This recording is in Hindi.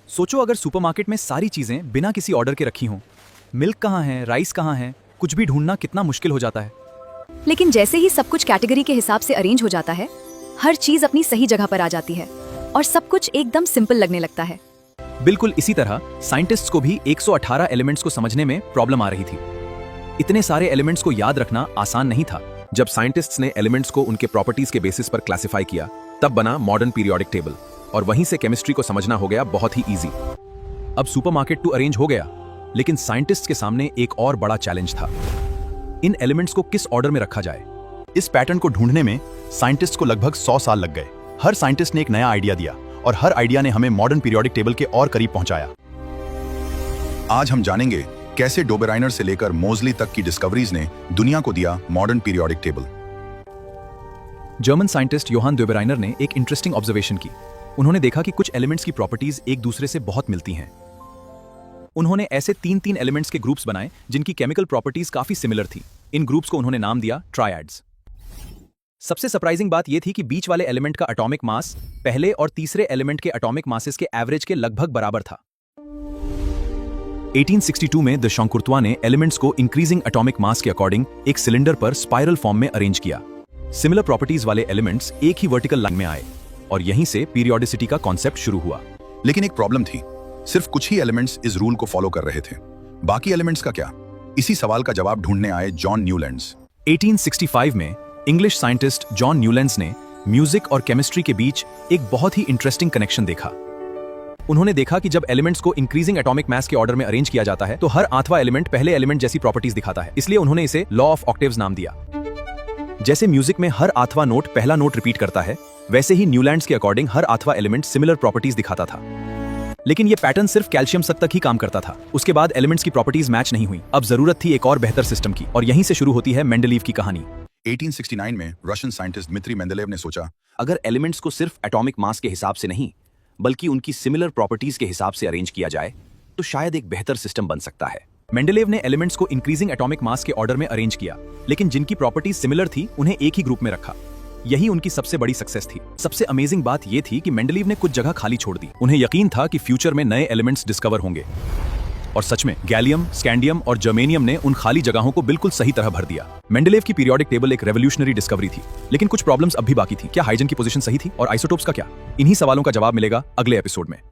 सोचो अगर सुपरमार्केट में सारी चीजें बिना किसी ऑर्डर के रखी हों। मिल्क कहाँ है, राइस कहाँ है, कुछ भी ढूंढना कितना मुश्किल हो जाता है। लेकिन जैसे ही सब कुछ कैटेगरी के हिसाब से अरेंज हो जाता है, हर चीज अपनी सही जगह पर आ जाती है और सब कुछ एकदम सिंपल लगने लगता है। बिल्कुल इसी तरह साइंटिस्ट्स को भी 118 एलिमेंट्स को समझने में प्रॉब्लम आ रही थी। इतने सारे एलिमेंट्स को याद रखना आसान नहीं था। जब साइंटिस्ट्स ने एलिमेंट्स को उनके प्रॉपर्टीज के बेसिस पर क्लासिफाई किया, तब बना मॉडर्न पीरियोडिक टेबल, और वहीं से केमिस्ट्री को समझना हो गया बहुत ही इजी। अब सुपरमार्केट टू अरेंज हो गया, लेकिन साइंटिस्ट्स के सामने एक और बड़ा चैलेंज था। इन एलिमेंट्स को किस ऑर्डर में रखा जाए। इस पैटर्न को ढूंढने में साइंटिस्ट को लगभग 100 साल लग गए। हर साइंटिस्ट ने एक नया आइडिया दिया और हर आइडिया ने हमें मॉडर्न पीरियोडिक टेबल के और करीब पहुंचाया। आज हम जानेंगे कैसे डोबेराइनर से लेकर मोज़ली तक की डिस्कवरीज ने दुनिया को दिया modern periodic table. German scientist Johann Dobereiner ने एक इंटरेस्टिंग ऑब्जर्वेशन की। उन्होंने देखा कि कुछ एलिमेंट्स की प्रॉपर्टीज एक दूसरे से बहुत मिलती हैं। उन्होंने ऐसे तीन एलिमेंट्स के ग्रुप्स बनाए जिनकी केमिकल प्रॉपर्टीज काफी सिमिलर थी। इन ग्रुप्स को उन्होंने नाम दिया ट्रायड्स। सबसे सरप्राइजिंग बात यह थी कि बीच वाले एलिमेंट का एटॉमिक मास पहले और तीसरे एलिमेंट के एटॉमिक मासेस के एवरेज के लगभग बराबर था। 1862 में द शॉन्कुर्तवा ने एलिमेंट्स को इंक्रीजिंग एटॉमिक मास के अकॉर्डिंग एक सिलेंडर पर स्पाइरल फॉर्म में अरेंज किया। सिमिलर प्रॉपर्टीज वाले एलिमेंट्स एक ही वर्टिकल लाइन में आए और यहीं से पीरियोडिसिटी का कॉन्सेप्ट शुरू हुआ। लेकिन एक प्रॉब्लम थी, सिर्फ कुछ ही एलिमेंट्स इस रूल को फॉलो कर रहे थे। बाकी एलिमेंट्स का क्या? इसी सवाल का जवाब ढूंढने आए जॉन न्यूलैंड्स। 1865 में इंग्लिश साइंटिस्ट जॉन न्यूलैंड्स ने म्यूजिक और केमिस्ट्री के बीच एक बहुत ही इंटरेस्टिंग कनेक्शन देखा। उन्होंने देखा कि जब एलिमेंट्स को इंक्रीजिंग एटॉमिक मास के ऑर्डर में अरेंज किया जाता है तो हर 8वां एलिमेंट पहले एलिमेंट जैसी प्रॉपर्टीज दिखाता है। इसलिए उन्होंने इसे लॉ ऑफ ऑक्टेव्स नाम दिया। जैसे म्यूजिक में हर 8वां नोट पहला नोट रिपीट करता है, वैसे ही न्यूलैंड्स के अकॉर्डिंग हर 8वां एलिमेंट सिमिलर प्रॉपर्टीज दिखाता था। लेकिन यह पैटर्न सिर्फ कैल्शियम तक ही काम करता था। उसके बाद एलिमेंट्स की प्रॉपर्टीज मैच नहीं हुई। अब जरूरत थी एक और बेहतर सिस्टम की, और यहीं से शुरू होती है मेंडलीव की कहानी। 1869 में रशियन साइंटिस्ट दमित्री मेंडलेव ने सोचा, अगर एलिमेंट्स को सिर्फ एटॉमिक मास के हिसाब से नहीं बल्कि उनकी सिमिलर प्रॉपर्टीज के हिसाब से अरेंज किया जाए तो शायद एक बेहतर सिस्टम बन सकता है। मेंडलेव ने एलिमेंट्स को इंक्रीजिंग एटॉमिक मास के ऑर्डर में अरेंज किया, लेकिन जिनकी प्रॉपर्टीज सिमिलर थी उन्हें एक ही ग्रुप में रखा। यही उनकी सबसे बड़ी सक्सेस थी। सबसे अमेजिंग बात यह थी कि मेंडलीव ने कुछ जगह खाली छोड़ दी। उन्हें यकीन था कि फ्यूचर में नए एलिमेंट्स डिस्कवर होंगे, और सच में गैलियम, स्कैंडियम और जर्मेनियम ने उन खाली जगहों को बिल्कुल सही तरह भर दिया। मेंडलेव की पीरियोडिक टेबल एक रेवोल्यूशनरी डिस्कवरी थी, लेकिन कुछ प्रॉब्लम्स अब भी बाकी थी। क्या हाइड्रोजन की पोजीशन सही थी, और आइसोटोप्स का क्या? इन्हीं सवालों का जवाब मिलेगा अगले एपिसोड में।